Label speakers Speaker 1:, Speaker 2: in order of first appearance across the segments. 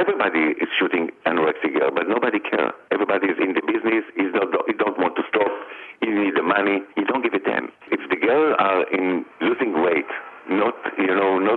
Speaker 1: everybody is shooting anorexic girl, but nobody cares. Everybody is in the business. He don't want to stop. He need the money. He don't give a damn. If the girl are in losing weight, not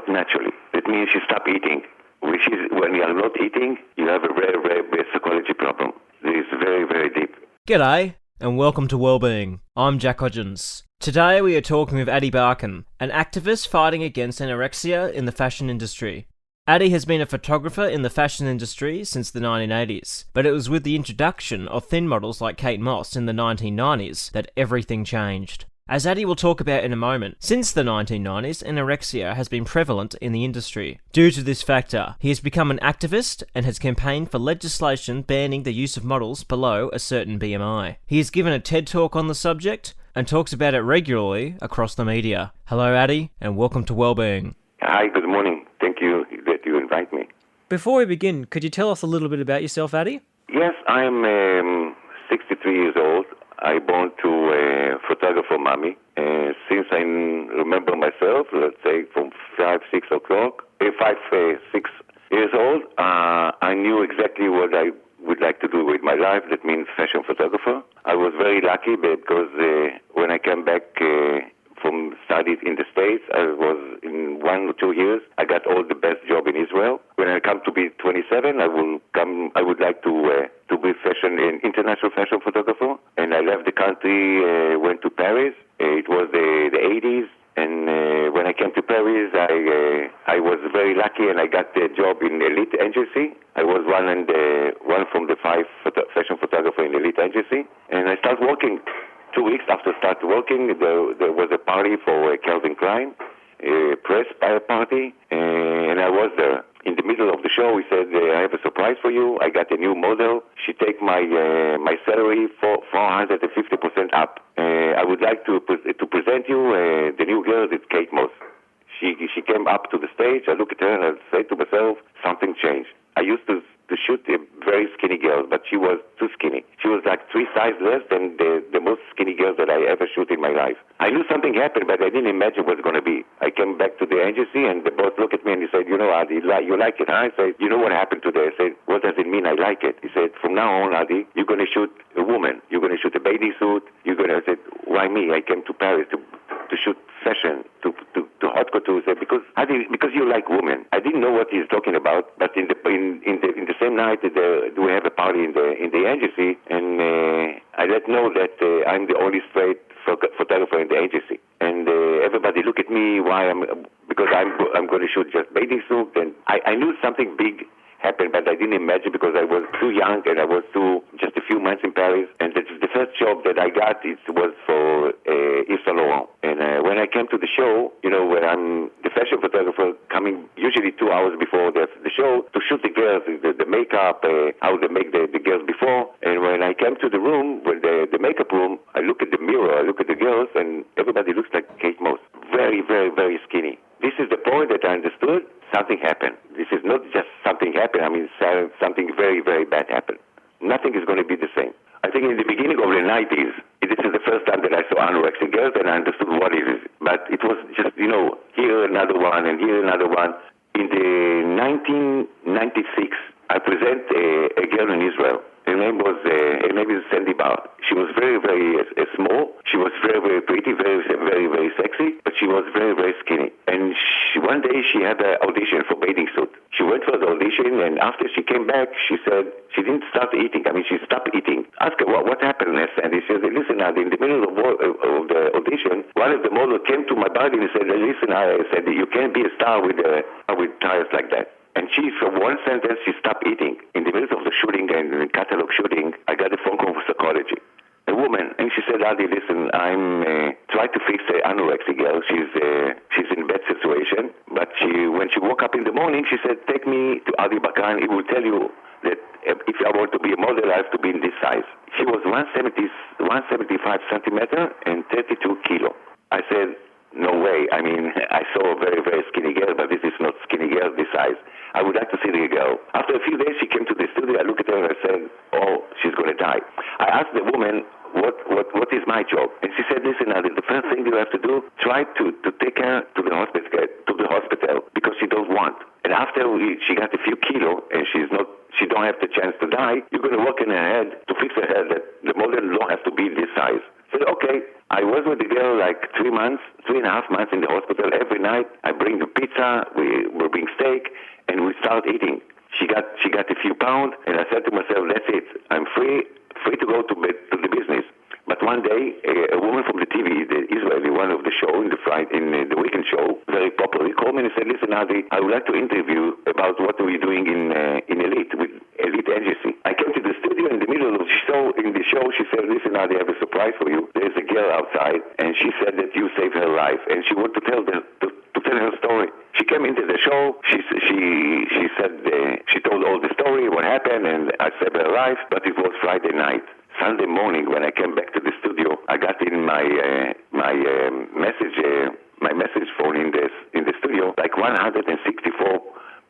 Speaker 1: naturally, that means she stop eating. Which is when you are not eating, you have a very, very bad psychology problem. It is very, very deep.
Speaker 2: G'day, and welcome to Wellbeing. I'm Jack Hodgins. Today we are talking with Adi Barkan, an activist fighting against anorexia in the fashion industry. Adi has been a photographer in the fashion industry since the 1980s, but it was with the introduction of thin models like Kate Moss in the 1990s that everything changed. As Adi will talk about in a moment, since the 1990s, anorexia has been prevalent in the industry. Due to this factor, he has become an activist and has campaigned for legislation banning the use of models below a certain BMI. He has given a TED Talk on the subject and talks about it regularly across the media. Hello, Adi, and welcome to Wellbeing.
Speaker 1: Hi, good morning. Thank you that you invite me.
Speaker 2: Before we begin, could you tell us a little bit about yourself, Adi?
Speaker 1: Yes, I'm 63 years old. I born to a photographer mommy. Since I remember myself, let's say from 5, 6 years old, I knew exactly what I would like to do with my life. That means fashion photographer. I was very lucky because when I came back from studies in the States, I was in 1 or 2 years, I got all the best job in Israel. When I come to be 27, I would like to be international fashion photographer. And I left the country, went to Paris. It was the 80s. And when I came to Paris, I was very lucky and I got a job in Elite Agency. I was one from the 5 fashion photographer in Elite Agency. And I started working. 2 weeks after start working, there was a party for Calvin Klein, a press party, and I was there. In the middle of the show, he said, I have a surprise for you. I got a new model. She take my salary for 450% up. I would like to present you the new girl, it's Kate Moss. She came up to the stage. I look at her and I say to myself, something changed. I used to shoot a very skinny girl, but she was too skinny. She was like 3 sizes less than the most skinny girl that I ever shoot in my life. I knew something happened, but I didn't imagine what it was going to be. I came back to the agency, and the boss looked at me and he said, Adi, you like it, huh? I said, you know what happened today? I said, what does it mean I like it? He said, from now on, Adi, you're going to shoot a woman. You're going to shoot a bathing suit. I said, why me? I came to Paris to shoot fashion, to haute couture. Said, because you like women. I didn't know what he's talking about, but in the same night we have a party in the agency, and I let know that I'm the only straight photographer in the agency, and everybody look at me because I'm going to shoot just bathing suit, and I knew something big happened, but I didn't imagine because I was too young and I was just a few months in Paris. And the first job that I got, it was for Yves Saint Laurent. And when I came to the show, when I'm the fashion photographer coming usually 2 hours before the show to shoot the girls, the makeup, how they make the girls before. And when I came to the room, the makeup room, I look at the mirror, I look at the girls, and everybody looks like Kate Moss. Very, very, very skinny. This is the point that I understood. Something happened. This is not just something happened. I mean, something very, very bad happened. Nothing is going to be the same. I think in the beginning of the 90s, this is the first time that I saw anorexic girls and I understood what it is. But it was just, here another one and here another one. In the 1996, I present a girl in Israel. Her name is Sandy Bar. She was very, very small. She was very, very pretty, very, very, very sexy, but she was very, very skinny. And one day she had an audition for bathing suit. She went for the audition, and after she came back, she said she didn't start eating. I mean, she stopped eating. Ask her, what happened, and she said, listen, in the middle of the audition, one of the models came to my body and said, listen, I said, you can't be a star with tires like that. And she, from one sentence, she stopped eating. In the middle of the shooting and the catalog shooting, I got a phone call from psychology. A woman, and she said, Adi, listen, I'm trying to fix the anorexic girl. She's in a bad situation. But when she woke up in the morning, she said, take me to Adi Barkan. He will tell you that if I want to be a model, I have to be in this size. She was 175 centimeter and 32 kilo. I said, no way. I mean, I saw a very, very skinny girl, but this is not skinny girl this size. I would like to see the girl. After a few days, she came to the studio. I looked at her and I said, oh, she's going to die. I asked the woman, what is my job? And she said, listen, Adi, the first thing you have to do, try to take her to the hospital because she don't want. And after after she got a few kilos and she don't have the chance to die, you're going to work in her head to fix her head that the model don't have to be this size. So, okay, I was with the girl like 3.5 months in the hospital. Every night I bring the pizza, we bring steak, and we start eating. She got a few pounds, and I said to myself, that's it. I'm free to go to the business. But one day, a woman from the TV, the Israeli one of the show, in the weekend show, very popular, he called me and said, listen, Adi, I would like to interview about what we're doing in Elite, with Elite Agency. I came to the studio in the middle of the show, she said, listen, Adi, I have a surprise for you. There's a girl outside, and she said that you saved her life, and she wanted to tell her story. She came into the show, she said, she told all the story, what happened, and I saved her life, but it was Friday night. Sunday morning, when I came back to the studio, I got in my message phone in the studio. Like 164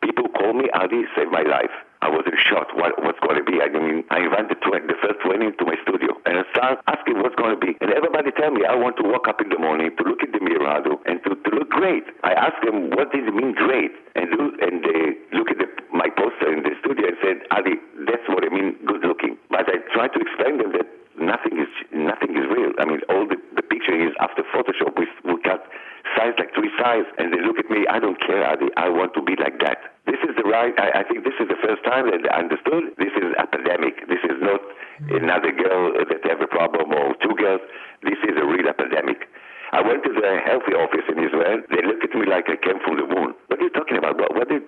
Speaker 1: people called me, Adi, saved my life. I was in shock. What's going to be? I mean, I invited the first 20 to my studio, and I started asking what's going to be. And everybody tell me I want to wake up in the morning to look in the mirror, and to look great. I asked them, what does it mean, great? And they look at my poster in the studio and said, Adi, that's what I mean, good looking. But I tried to explain them that nothing is real. I mean, all the picture is after Photoshop. We cut size like 3 size, and they look at me, I don't care, Adi, I want to be like that. This is the right, I think this is the first time that I understood this is epidemic. This is not another girl that have a problem or 2 girls. This is a real epidemic. I went to the healthy office in Israel. They looked at me like I came from the moon. What are you talking about? What is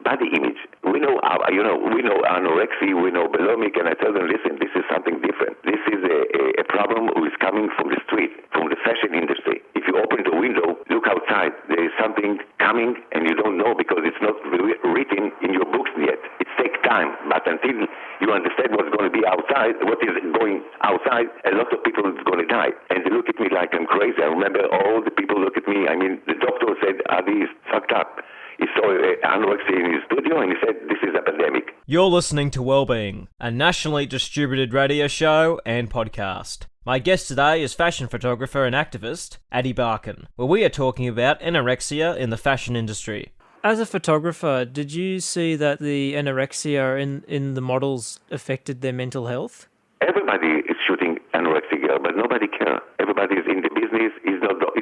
Speaker 1: body image? We know anorexia, we know bulimic, and I tell them, listen, this is something different. This is a problem who is coming from the street, from the fashion industry. If you open the window, look outside. There is something coming, and you don't know because it's not written in your books yet. It takes time, but until you understand what's going to be outside, what is going outside, a lot of people is going to die. And they look at me like I'm crazy. I remember all the people look at me. I mean, the doctor said, Adi is fucked up. He saw anorexia in his studio and he said, this is epidemic.
Speaker 2: You're listening to Wellbeing, a nationally distributed radio show and podcast. My guest today is fashion photographer and activist, Adi Barkan, where we are talking about anorexia in the fashion industry. As a photographer, did you see that the anorexia in the models affected their mental health?
Speaker 1: Everybody is shooting anorexia girl, but nobody cares. Everybody is in the business. He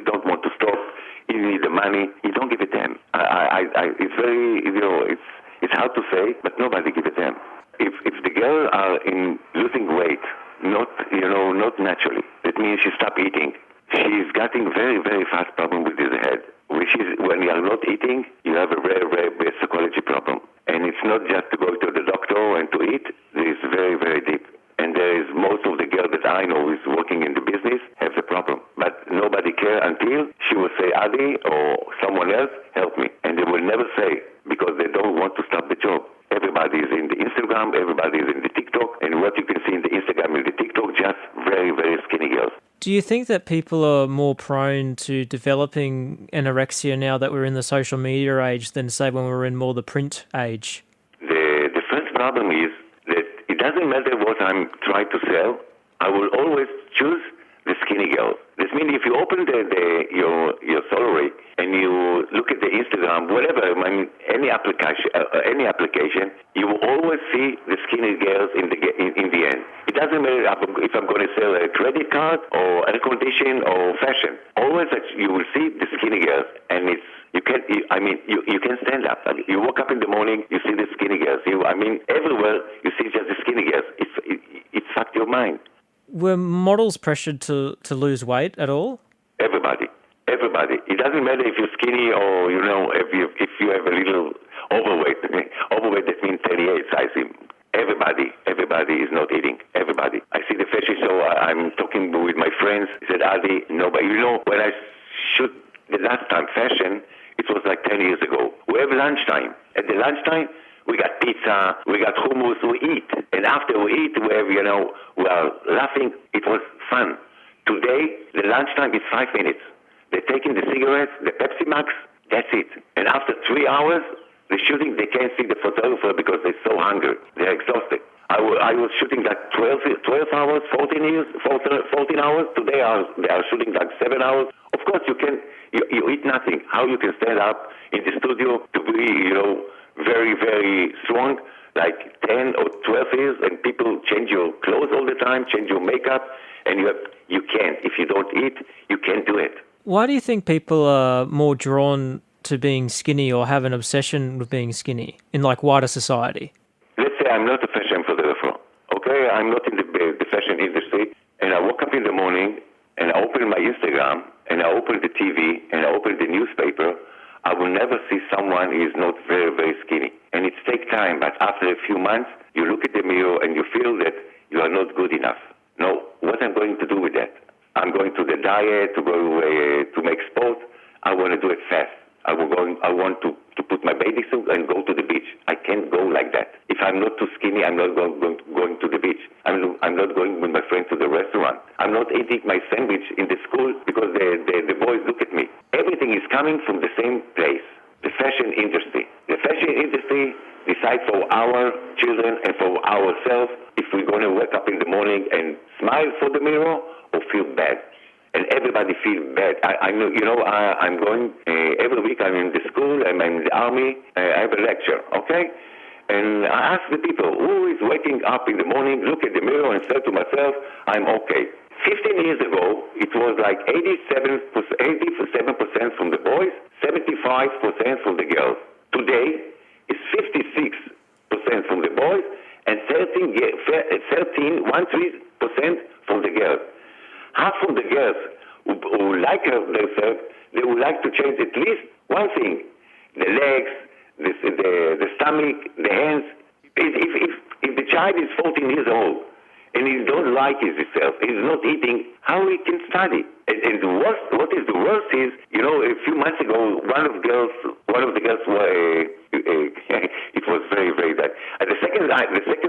Speaker 1: don't want to stop. He need the money. He don't give a damn. It's very, it's hard to say, but nobody give a damn. If the girls are in losing weight, not naturally, that means she stop eating. She's getting very, very fast problem with his head. Which is when you are not eating, you have a very, very bad psychology problem. And it's not just to go to the doctor and to eat. It's very, very deep. And there is most of the girls that I know is working in the business have the problem. But nobody care until she will say, Adi or someone else, help me. And they will never say, because they don't want to stop the job. Everybody is in the Instagram, everybody is in the TikTok, and what you can see in the Instagram and the TikTok, just very, very skinny girls.
Speaker 2: Do you think that people are more prone to developing anorexia now that we're in the social media age than, say, when we were in more the print age?
Speaker 1: The first problem is that it doesn't matter what I'm trying to sell, I will always choose the skinny girls. This means if you open your salary and you look at the Instagram, whatever, any application, you will always see the skinny girls in the end. It doesn't matter if I'm going to sell a credit card or air conditioning or fashion. Always you will see the skinny girls, and you can stand up. You wake up in the morning, you see the skinny girls. Everywhere you see just the skinny girls. It's fucked your mind.
Speaker 2: Were models pressured to lose weight at all?
Speaker 1: Everybody. It doesn't matter if you're skinny or, if you have a little overweight. Overweight, that means 38 size. Everybody is not eating. Everybody. I see the fashion show. I'm talking with my friends. He said, Adi, nobody. When I shoot the last time fashion, it was like 10 years ago. We have lunchtime. At the lunchtime, we got pizza, we got hummus, we eat. And after we eat, we have, we are laughing. It was fun. Today, the lunchtime is 5 minutes. They're taking the cigarettes, the Pepsi Max, that's it. And after 3 hours, the shooting, they can't see the photographer because they're so hungry. They're exhausted. I was shooting like 12 hours, 14 hours. Today they are shooting like 7 hours. Of course, you eat nothing. How you can stand up in the studio to be, very, very strong, like 10 or 12 years, and people change your clothes all the time, change your makeup, and you can't. If you don't eat, you can't do it.
Speaker 2: Why do you think people are more drawn to being skinny or have an obsession with being skinny in like wider society?
Speaker 1: Let's say I'm not a fashion photographer, okay? I'm not in the fashion industry, and I woke up in the morning, and I open my Instagram, and I open the TV, and I open the newspaper. I will never see someone who is not very, very skinny. And it takes time, but after a few months, you look at the mirror and you feel that you are not good enough. No, what I'm going to do with that? I'm going to the diet, to go to make sport. I want to do it fast. I want to put my bathing suit and go to the beach. I can't go like that. If I'm not too skinny, I'm not going to the beach. I'm not going with my friends to the restaurant. I'm not eating my sandwich in the school because the boys look at me. Everything is coming from the same place, the fashion industry. The fashion industry decides for our children and for ourselves if we're going to wake up in the morning and smile for the mirror or feel bad. And everybody feels bad. I'm going, every week I'm in the school, I'm in the army, I have a lecture, okay? And I ask the people, who is waking up in the morning, look at the mirror and say to myself, I'm okay. 15 years ago, it was like 87% from the boys, 75% from the girls. Today, it's 56% from the boys and 13% from the girls. Half of the girls who like themselves, they would like to change at least one thing: the legs, the stomach, the hands. If the child is 14 years old and he don't like himself, he's not eating, how he can study? And what is the worst is, a few months ago, one of the girls were, it was very, very bad. And the second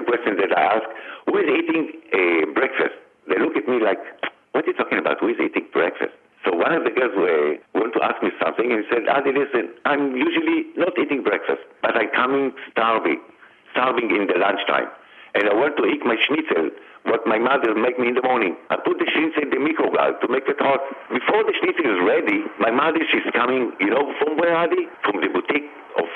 Speaker 1: question that I asked, who is eating breakfast? They look at me like, what are you talking about? Who is eating breakfast? So one of the girls wanted to ask me something and said, Adi, listen, I'm usually not eating breakfast, but I'm coming starving in the lunchtime. And I want to eat my schnitzel, what my mother make me in the morning. I put the schnitzel in the microwave to make it hot. Before the schnitzel is ready, my mother, she's coming, from where, Adi? From the boutique of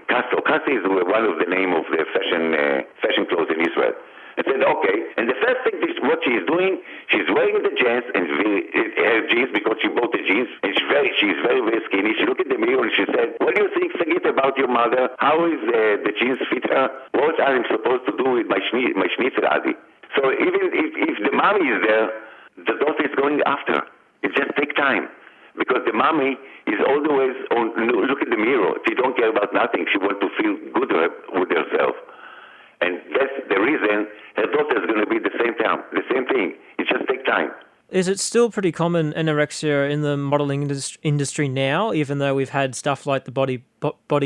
Speaker 1: Castro. Castro is one of the name of the fashion clothes in Israel. I said, okay. And the first thing is what she is doing, she's wearing the jeans and her jeans because she bought the jeans. And she's very, very skinny. She looked at the mirror and she said, what do you think, Sagit, about your mother? How is the jeans fit her? What am I supposed to do with my schnitzel, Adi? So even if the mommy is there, the daughter is going after. It just takes time. Because the mommy is always look at the mirror. She don't care about nothing. She wants to feel good with herself. And that's the reason her daughter is going to be the same thing. It just takes time.
Speaker 2: Is it still pretty common anorexia in the modelling industry now, even though we've had stuff like the body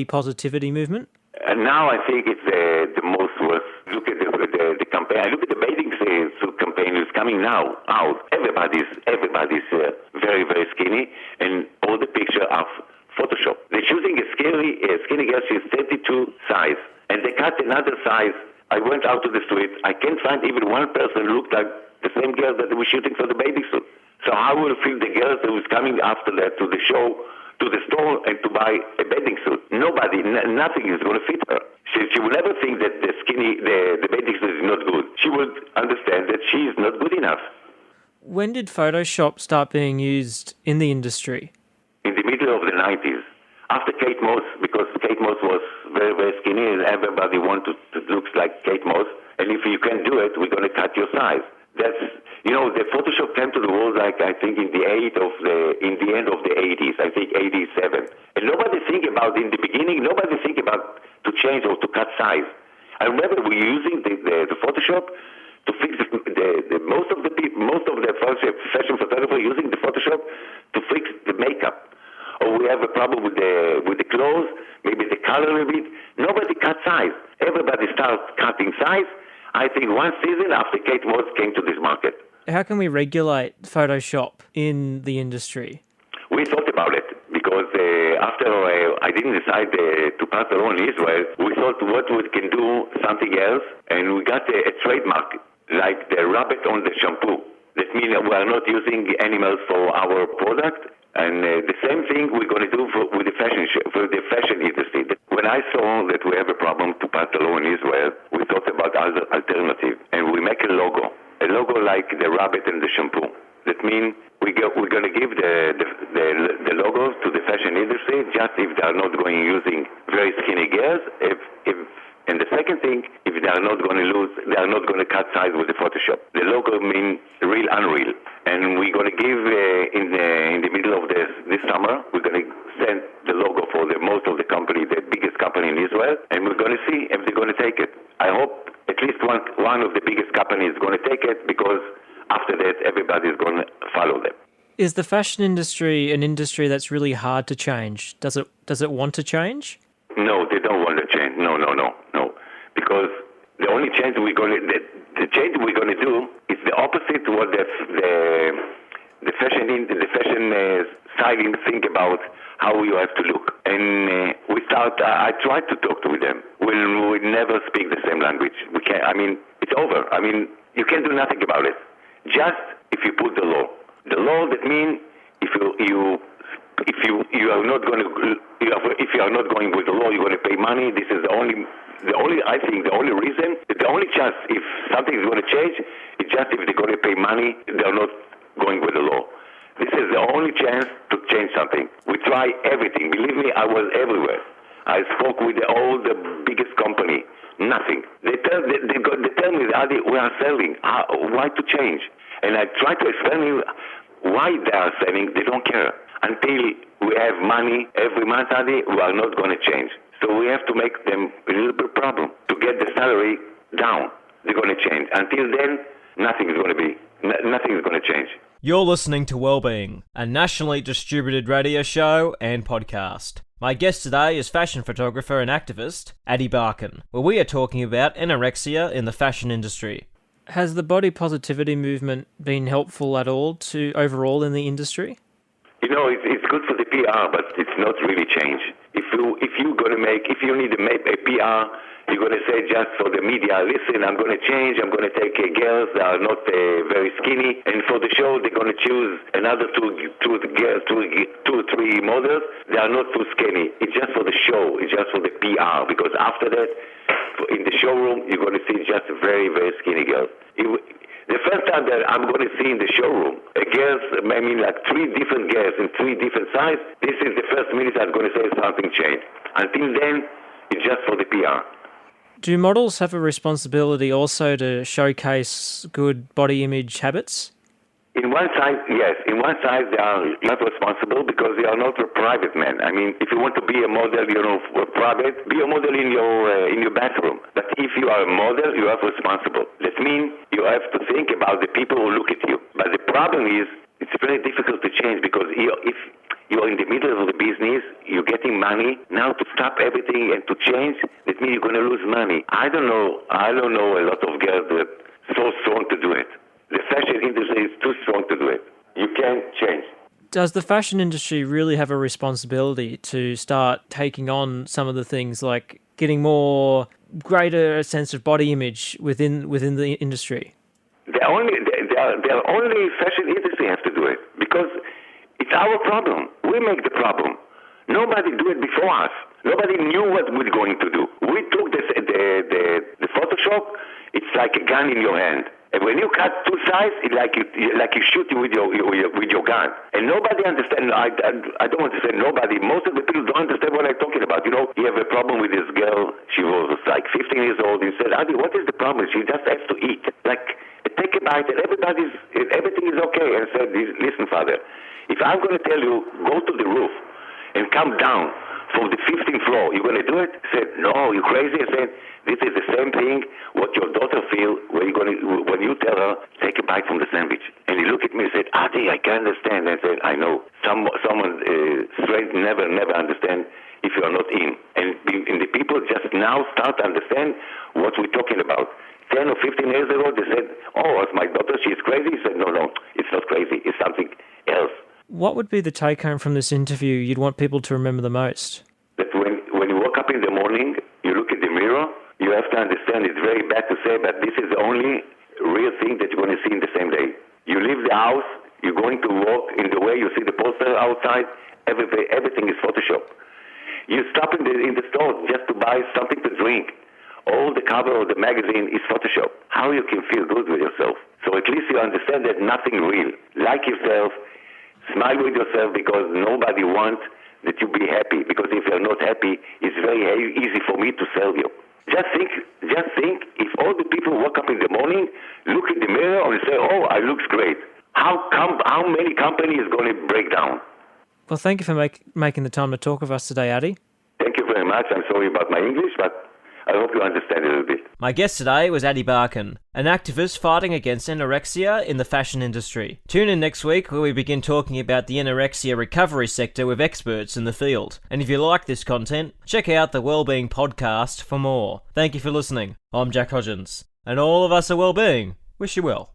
Speaker 2: positivity movement?
Speaker 1: And now I think it's the most worth. Look at the campaign. I look at the bathing suit campaign that's coming now out. Everybody's very, very skinny, and all the pictures are Photoshop. They're choosing a skinny girl. She's 32 size. And they cut another size. I went out to the street. I can't find even one person who looked like the same girl that was shooting for the bathing suit. So how will feel the girls who is coming after that to the show, to the store, and to buy a bathing suit? Nobody, nothing is going to fit her. She will never think that the bathing suit is not good. She would understand that she is not good enough.
Speaker 2: When did Photoshop start being used in the industry?
Speaker 1: In the middle of the 90s. After Kate Moss, because Kate Moss was very, very skinny and everybody wanted to look like Kate Moss. And if you can do it, we're going to cut your size. That's, the Photoshop came to the world, like, I think in the end of the 80s, I think 87. And nobody think about to change or to cut size. I remember we were using the Photoshop to fix most of the fashion photographers using the Photoshop to fix the makeup. Or we have a problem with the clothes, maybe the color a bit. Nobody cut size. Everybody starts cutting size. I think one season after Kate Moss came to this market.
Speaker 2: How can we regulate Photoshop in the industry?
Speaker 1: We thought about it because after I didn't decide to pass the law in Israel, we thought what we can do something else, and we got a trademark like the rabbit on the shampoo. That means we are not using animals for our product. And the same thing we're going to do with the fashion industry. When I saw that we have a problem to pass the law in Israel, we thought about other alternative, and we make a logo like the rabbit and the shampoo. That means we're going to give the logos to the fashion industry, just if they are not going using very skinny girls. And the second thing, if they are not going to cut size with the Photoshop. The logo means real, unreal. And we're going to give in the middle of this summer, we're going to send the logo for most of the biggest company in Israel, and we're going to see if they're going to take it. I hope at least one of the biggest companies is going to take it, because after that, everybody is going to follow them.
Speaker 2: Is the fashion industry an industry that's really hard to change? Does it want to change?
Speaker 1: No, they don't want to change. No. Because the only change the change we're going to do is the opposite to what the fashion styling think about how you have to look. And I tried to talk to them. We never speak the same language. We can't. I mean, it's over. I mean, you can't do nothing about it. Just if you put the law that means if you are not going with the law, you're going to pay money. This is the only reason, the only chance if something is going to change, is just if they're going to pay money, they're not going with the law. This is the only chance to change something. We try everything. Believe me, I was everywhere. I spoke with all the biggest company. Nothing. They tell me, Adi, we are selling. Why to change? And I try to explain to you why they are selling. They don't care. Until we have money every month, Adi, we are not going to change. So we have to make them a little bit problem to get the salary down. They're going to change. Until then, nothing is going to change.
Speaker 2: You're listening to Wellbeing, a nationally distributed radio show and podcast. My guest today is fashion photographer and activist Adi Barkan, where we are talking about anorexia in the fashion industry. Has the body positivity movement been helpful at all to overall in the industry?
Speaker 1: You know, it's good for the PR, but it's not really change. If you need to make a PR, you're going to say just for the media, listen, I'm going to change, I'm going to take girls that are not very skinny, and for the show, they're going to choose another two or three models that are not too skinny. It's just for the show, it's just for the PR, because after that, in the showroom, you're going to see just very, very skinny girls. The first time that I'm going to see in the showroom, girls, I mean like 3 different girls in 3 different sizes, this is the first minute I'm going to say something changed. Until then, it's just for the PR.
Speaker 2: Do models have a responsibility also to showcase good body image habits?
Speaker 1: In one side, yes. In one side, they are not responsible because they are not a private man. I mean, if you want to be a model, for private, be a model in your bathroom. But if you are a model, you are responsible. That means you have to think about the people who look at you. But the problem is, it's very difficult to change because if you're in the middle of the business, you're getting money. Now to stop everything and to change, that means you're going to lose money. I don't know a lot of girls that are so strong to do it. The fashion industry is too strong to do it. You can't change.
Speaker 2: Does the fashion industry really have a responsibility to start taking on some of the things like getting greater sense of body image within the industry?
Speaker 1: The only fashion industry has to do it because it's our problem. We make the problem. Nobody do it before us. Nobody knew what we're going to do. We took the Photoshop. It's like a gun in your hand. And when you cut 2 sides, it's like you shoot with your gun. And nobody understands. I don't want to say nobody. Most of the people don't understand what I'm talking about. You know, you have a problem with this girl. She was like 15 years old. He said, Adi, what is the problem? She just has to eat. Like, take a bite and everything is okay. And I said, listen, father, if I'm going to tell you, go to the roof and come down from the 15th floor, you're going to do it? He said, no, you crazy? I said, this is the same thing what your daughter feels when you tell her, take a bite from the sandwich. And he looked at me and said, Adi, I can't understand. I said, I know. Someone straight never understand if you are not in. And the people just now start to understand what we're talking about. 10 or 15 years ago, they said, oh, it's my daughter, she's crazy. He said, no, it's not crazy. It's something else.
Speaker 2: What would be the take-home from this interview you'd want people to remember the most?
Speaker 1: That when you wake up in the morning, you look at the mirror, you have to understand it's very bad to say, but this is the only real thing that you're going to see in the same day. You leave the house, You're going to walk in the way you see the poster outside, everything is Photoshop. You stop in the store just to buy something to drink. All the cover of the magazine is Photoshop. How you can feel good with yourself? So at least you understand that nothing real. Like yourself, smile with yourself, because nobody wants that you be happy. Because if you're not happy, it's very easy for me to sell you. Just think, if all the people wake up in the morning, look in the mirror and say, oh, I looks great. How many companies going to break down?
Speaker 2: Well, thank you for making the time to talk with us today, Adi.
Speaker 1: Thank you very much. I'm sorry about my English, but I hope you understand a little bit.
Speaker 2: My guest today was Adi Barkan, an activist fighting against anorexia in the fashion industry. Tune in next week where we begin talking about the anorexia recovery sector with experts in the field. And if you like this content, check out the Wellbeing podcast for more. Thank you for listening. I'm Jack Hodgins, and all of us at Wellbeing wish you well.